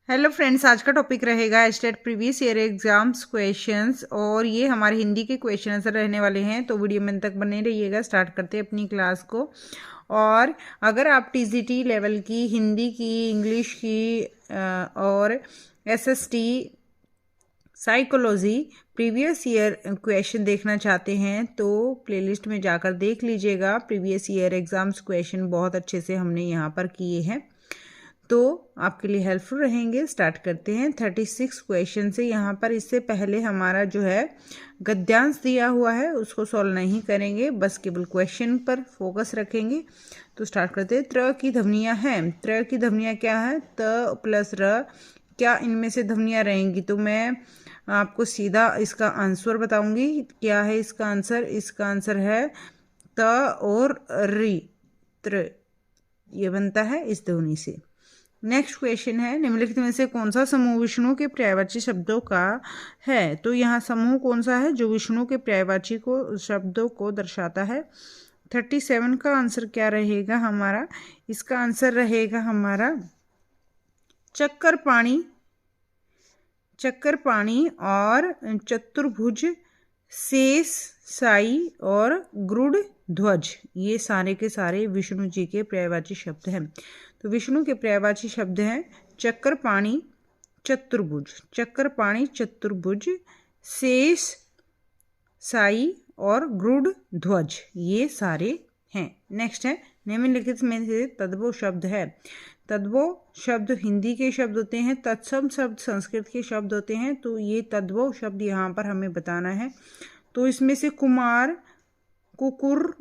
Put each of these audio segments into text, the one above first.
Hello friends, आज का topic रहेगा state previous year exams questions और ये हमारे हिंदी के क्वेश्चन आंसर रहने वाले हैं। तो वीडियो में तक बने रहिएगा। स्टार्ट करते हैं अपनी क्लास को। और अगर आप टीजीटी लेवल की हिंदी की, इंग्लिश की और SST psychology previous year question देखना चाहते हैं तो प्लेलिस्ट में जाकर देख लीजिएगा। प्रीवियस ईयर एग्जाम्स क्वेश्चन बहुत अच्छे से हमने यहाँ पर किए हैं, तो आपके लिए हेल्पफुल रहेंगे। स्टार्ट करते हैं 36 क्वेश्चन से। यहाँ पर इससे पहले हमारा जो है गद्यांश दिया हुआ है उसको सॉल्व नहीं करेंगे, बस केवल क्वेश्चन पर फोकस रखेंगे। तो स्टार्ट करते हैं। त्र की ध्वनियाँ हैं। त्र की ध्वनियाँ क्या है? त प्लस र। क्या इनमें से ध्वनियाँ रहेंगी? तो मैं आपको सीधा इसका आंसर बताऊंगी। क्या है इसका आंसर? इसका आंसर है त और री, त्र। ये बनता है इस ध्वनि से। नेक्स्ट क्वेश्चन है, निम्नलिखित में से कौन सा समूह विष्णु के पर्यायवाची शब्दों का है? तो यहाँ समूह कौन सा है जो विष्णु के पर्यायवाची को शब्दों को दर्शाता है? 37 का आंसर क्या रहेगा हमारा? इसका आंसर रहेगा हमारा चक्कर पाणी, चक्कर पाणी और चतुर्भुज, शेष, साई और गरुड़ ध्वज। ये सारे के सारे विष्णु जी के पर्यायवाची शब्द हैं। तो विष्णु के पर्यायवाची शब्द हैं चक्कर पाणी, चतुर्भुज, चक्कर पाणी चतुर्भुज, शेष, साई और गरुड़ ध्वज। ये सारे हैं। नेक्स्ट है, निम्नलिखित में से तद्भव शब्द है। तद्भव शब्द हिंदी के शब्द होते हैं, तत्सम शब्द संस्कृत के शब्द होते हैं। तो ये तद्भव शब्द यहाँ पर हमें बताना है। तो इसमें से कुमार, कुकुर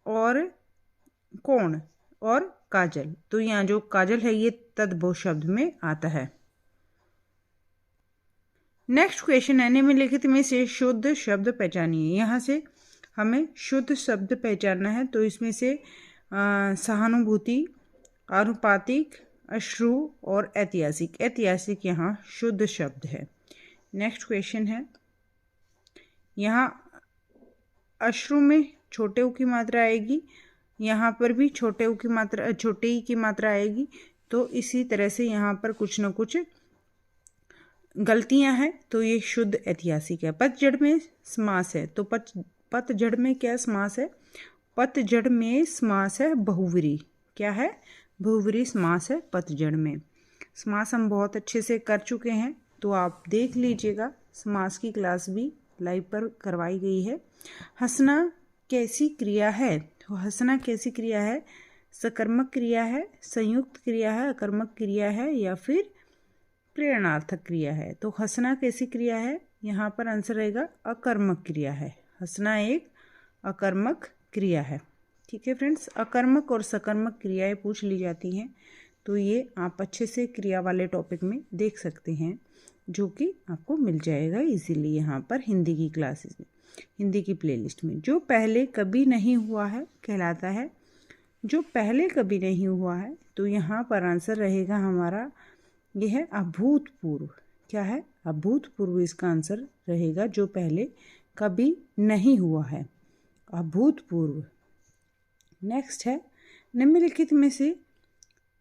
और कौन और काजल। तो यहाँ जो काजल है ये तद्भव शब्द में आता है। नेक्स्ट क्वेश्चन है, निम्नलिखित में से शुद्ध शब्द पहचानिए। यहाँ से हमें शुद्ध शब्द पहचानना है। तो इसमें से सहानुभूति, आनुपातिक, अश्रु और ऐतिहासिक। ऐतिहासिक यहाँ शुद्ध शब्द है। नेक्स्ट क्वेश्चन है, यहाँ अश्रु में छोटे ऊ की मात्रा आएगी, यहाँ पर भी छोटे ऊ की मात्रा, छोटे ई की मात्रा आएगी। तो इसी तरह से यहाँ पर कुछ न कुछ गलतियाँ हैं। तो ये शुद्ध ऐतिहासिक है। पतझड़ में समास है। तो पतझड़ में क्या समास है? पतझड़ में समास है बहुव्रीहि। क्या है? बहुव्रीहि समास है पतझड़ में। समास हम बहुत अच्छे से कर चुके हैं, तो आप देख लीजिएगा। समास की क्लास भी लाइव पर करवाई गई है। हंसना कैसी क्रिया है? तो हंसना कैसी क्रिया है? सकर्मक क्रिया है, संयुक्त क्रिया है, अकर्मक क्रिया है या फिर प्रेरणार्थक क्रिया है? तो हंसना कैसी क्रिया है? यहाँ पर आंसर रहेगा अकर्मक क्रिया है। हंसना एक अकर्मक क्रिया है। ठीक है फ्रेंड्स, अकर्मक और सकर्मक क्रियाएं पूछ ली जाती हैं। तो ये आप अच्छे से क्रिया वाले टॉपिक में देख सकते हैं, जो कि आपको मिल जाएगा इजीली यहाँ पर हिंदी की क्लासेस में, हिंदी की प्लेलिस्ट में। जो पहले कभी नहीं हुआ है कहलाता है, जो पहले कभी नहीं हुआ है। तो यहाँ पर आंसर रहेगा हमारा, यह है अभूतपूर्व। क्या है? अभूतपूर्व इसका आंसर रहेगा, जो पहले कभी नहीं हुआ है, अभूतपूर्व। नेक्स्ट है, निम्नलिखित में से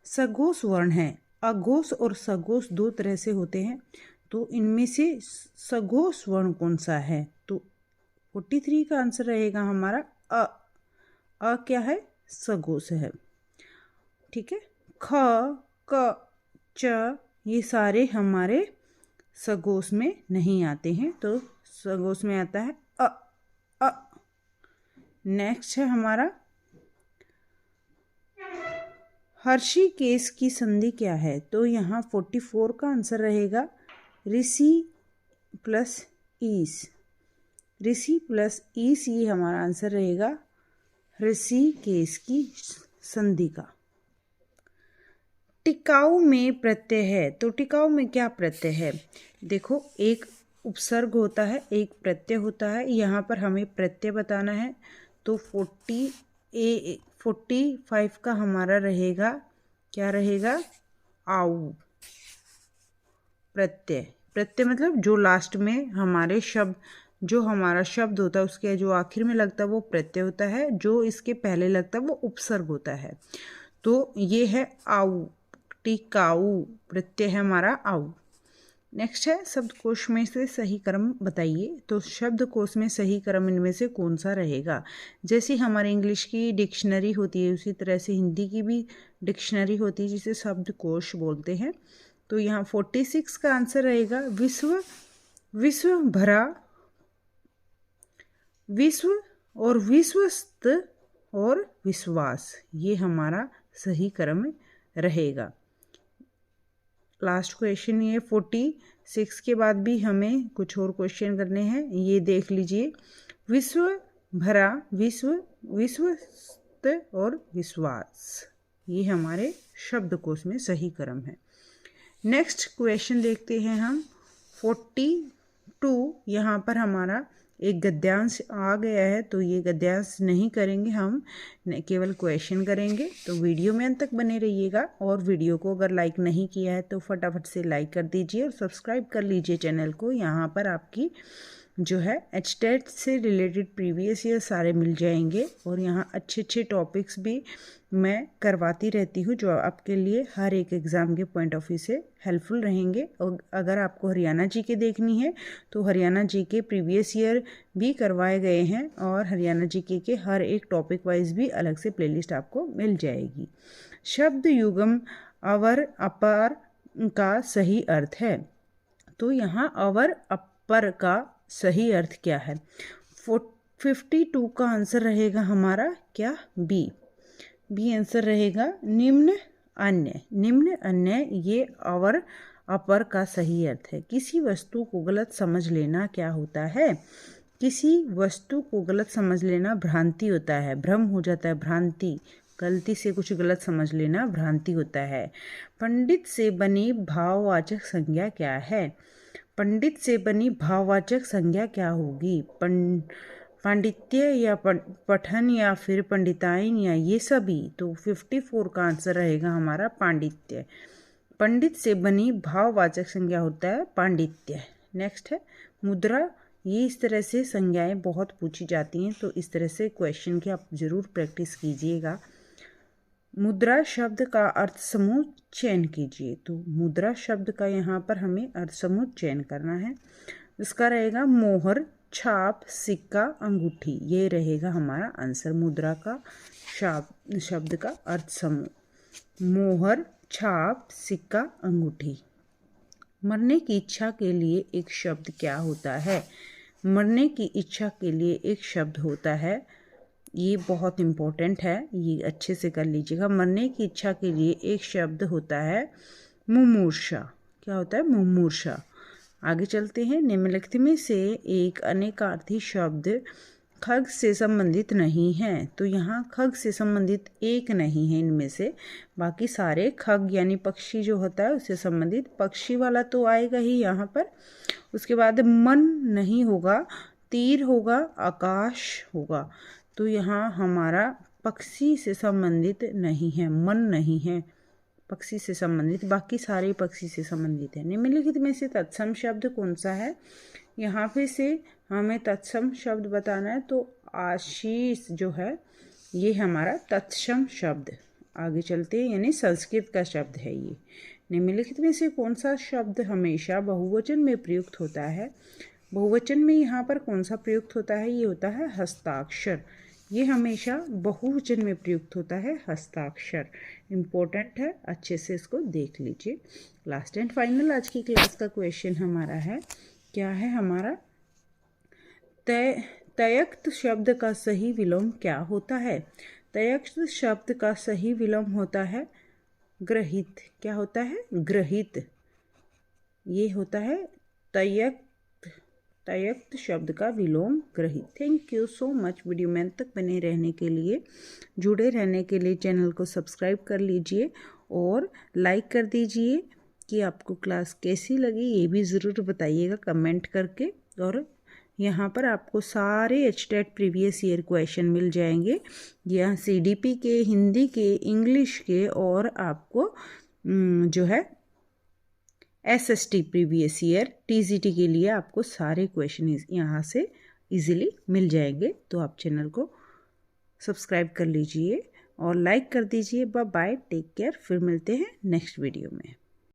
सघोष वर्ण है। अघोष और सघोष दो तरह से होते हैं। तो इनमें से सघोष वर्ण कौन सा है? तो 43 का आंसर रहेगा हमारा अ। अ क्या है? सघोष है। ठीक है। ख, क, च ये सारे हमारे सघोष में नहीं आते हैं। तो सघोष में आता है अ, अ। नेक्स्ट है हमारा, हर्षिकेश की संधि क्या है? तो यहाँ 44 का आंसर रहेगा ऋषि प्लस ईस। ऋषि प्लस ईस ये हमारा आंसर रहेगा हर्षिकेश की संधि का। टिकाऊ में प्रत्यय है। तो टिकाऊ में क्या प्रत्यय है? देखो, एक उपसर्ग होता है, एक प्रत्यय होता है। यहाँ पर हमें प्रत्यय बताना है। तो 45 का हमारा रहेगा, क्या रहेगा? आऊ। प्रत्यय, प्रत्यय मतलब जो लास्ट में हमारे शब्द, जो हमारा शब्द होता है उसके जो आखिर में लगता है वो प्रत्यय होता है, जो इसके पहले लगता है वो उपसर्ग होता है। तो ये है आऊ। टिकाऊ प्रत्यय है हमारा आऊ। नेक्स्ट है शब्दकोश में से सही क्रम बताइए। तो शब्दकोश में सही क्रम इनमें से कौन सा रहेगा। जैसे हमारे इंग्लिश की डिक्शनरी होती है उसी तरह से हिंदी की भी डिक्शनरी होती है जिसे शब्दकोश बोलते हैं। तो यहाँ 46 का आंसर रहेगा विश्व, विश्व भरा, विश्व और विश्वस्त और विश्वास, ये हमारा सही क्रम रहेगा। लास्ट क्वेश्चन ये 46 के बाद भी हमें कुछ और क्वेश्चन करने हैं, ये देख लीजिए। विश्व भरा, विश्व, विश्वस्त और विश्वास, ये हमारे शब्दकोश में सही क्रम है। नेक्स्ट क्वेश्चन देखते हैं हम 42। यहाँ पर हमारा एक गद्यांश आ गया है, तो ये गद्यांश नहीं करेंगे हम, केवल क्वेश्चन करेंगे। तो वीडियो में अंत तक बने रहिएगा और वीडियो को अगर लाइक नहीं किया है तो फटाफट से लाइक कर दीजिए और सब्सक्राइब कर लीजिए चैनल को। यहाँ पर आपकी जो है एचटेट से रिलेटेड प्रीवियस ईयर सारे मिल जाएंगे और यहाँ अच्छे अच्छे टॉपिक्स भी मैं करवाती रहती हूँ जो आपके लिए हर एक एग्ज़ाम के पॉइंट ऑफ व्यू से हेल्पफुल रहेंगे। और अगर आपको हरियाणा जीके देखनी है तो हरियाणा जीके प्रीवियस ईयर भी करवाए गए हैं और हरियाणा जीके के हर एक टॉपिक वाइज भी अलग से प्लेलिस्ट आपको मिल जाएगी। शब्द युगम अवर अपर का सही अर्थ है। तो यहाँ अवर अपर का सही अर्थ क्या है। 52 का आंसर रहेगा हमारा क्या, बी। बी आंसर रहेगा निम्न अन्य। निम्न अन्य ये अवर अपर का सही अर्थ है। किसी वस्तु को गलत समझ लेना क्या होता है। किसी वस्तु को गलत समझ लेना भ्रांति होता है, भ्रम हो जाता है, भ्रांति, गलती से कुछ गलत समझ लेना भ्रांति होता है। पंडित से बनी भाववाचक संज्ञा क्या है। पंडित से बनी भाववाचक संज्ञा क्या होगी। पांडित्य या पठन या फिर पंडिताइन या ये सभी। तो 54 का आंसर रहेगा हमारा पांडित्य। पंडित से बनी भाववाचक संज्ञा होता है पांडित्य। नेक्स्ट है मुद्रा। ये इस तरह से संज्ञाएं बहुत पूछी जाती हैं, तो इस तरह से क्वेश्चन की आप जरूर प्रैक्टिस कीजिएगा। मुद्रा शब्द का अर्थ समूह चयन कीजिए। तो मुद्रा शब्द का यहाँ पर हमें अर्थ समूह चयन करना है। इसका रहेगा मोहर, छाप, सिक्का, अंगूठी, ये रहेगा हमारा आंसर। मुद्रा का शब्द का अर्थ समूह मोहर, छाप, सिक्का, अंगूठी। मरने की इच्छा के लिए एक शब्द क्या होता है। मरने की इच्छा के लिए एक शब्द होता है, ये बहुत इम्पोर्टेंट है, ये अच्छे से कर लीजिएगा। मरने की इच्छा के लिए एक शब्द होता है मुमूर्षा। क्या होता है, मुमूर्षा। आगे चलते हैं। निम्नलिखित में से एक अनेकार्थी शब्द खग से संबंधित नहीं है। तो यहाँ खग से संबंधित एक नहीं है इनमें से, बाकी सारे खग यानी पक्षी जो होता है उससे संबंधित। पक्षी वाला तो आएगा ही यहाँ पर। उसके बाद मन नहीं होगा, तीर होगा, आकाश होगा। तो यहाँ हमारा पक्षी से संबंधित नहीं है, मन नहीं है पक्षी से संबंधित, बाकी सारे पक्षी से संबंधित है। निम्नलिखित में से तत्सम शब्द कौन सा है। यहाँ पे से हमें तत्सम शब्द बताना है, तो आशीष जो है ये हमारा तत्सम शब्द। आगे चलते हैं, यानी संस्कृत का शब्द है ये। निम्नलिखित में से कौन सा शब्द हमेशा बहुवचन में प्रयुक्त होता है। बहुवचन में यहाँ पर कौन सा प्रयुक्त होता है, ये होता है हस्ताक्षर। ये हमेशा बहुवचन में प्रयुक्त होता है, हस्ताक्षर। इम्पोर्टेंट है, अच्छे से इसको देख लीजिए। लास्ट एंड फाइनल आज की क्लास का क्वेश्चन हमारा है, क्या है हमारा, तयक्त शब्द का सही विलोम क्या होता है। तयक्त शब्द का सही विलोम होता है ग्रहित। क्या होता है, ग्रहित। ये होता है तयक्त शब्द का विलोम ग्रहित। Thank you so much. Video में अंत तक बने रहने के लिए, जुड़े रहने के लिए चैनल को सब्सक्राइब कर लीजिए और लाइक कर दीजिए। कि आपको क्लास कैसी लगी ये भी ज़रूर बताइएगा कमेंट करके। और यहाँ पर आपको सारे एचटेट प्रीवियस ईयर क्वेश्चन मिल जाएंगे, यहाँ सीडीपी के, हिंदी के, इंग्लिश के, और आपको जो है एसएसटी प्रीवियस ईयर टीजीटी के लिए आपको सारे क्वेश्चन यहाँ से इजीली मिल जाएंगे। तो आप चैनल को सब्सक्राइब कर लीजिए और लाइक कर दीजिए। Bye bye, take care. फिर मिलते हैं नेक्स्ट वीडियो में।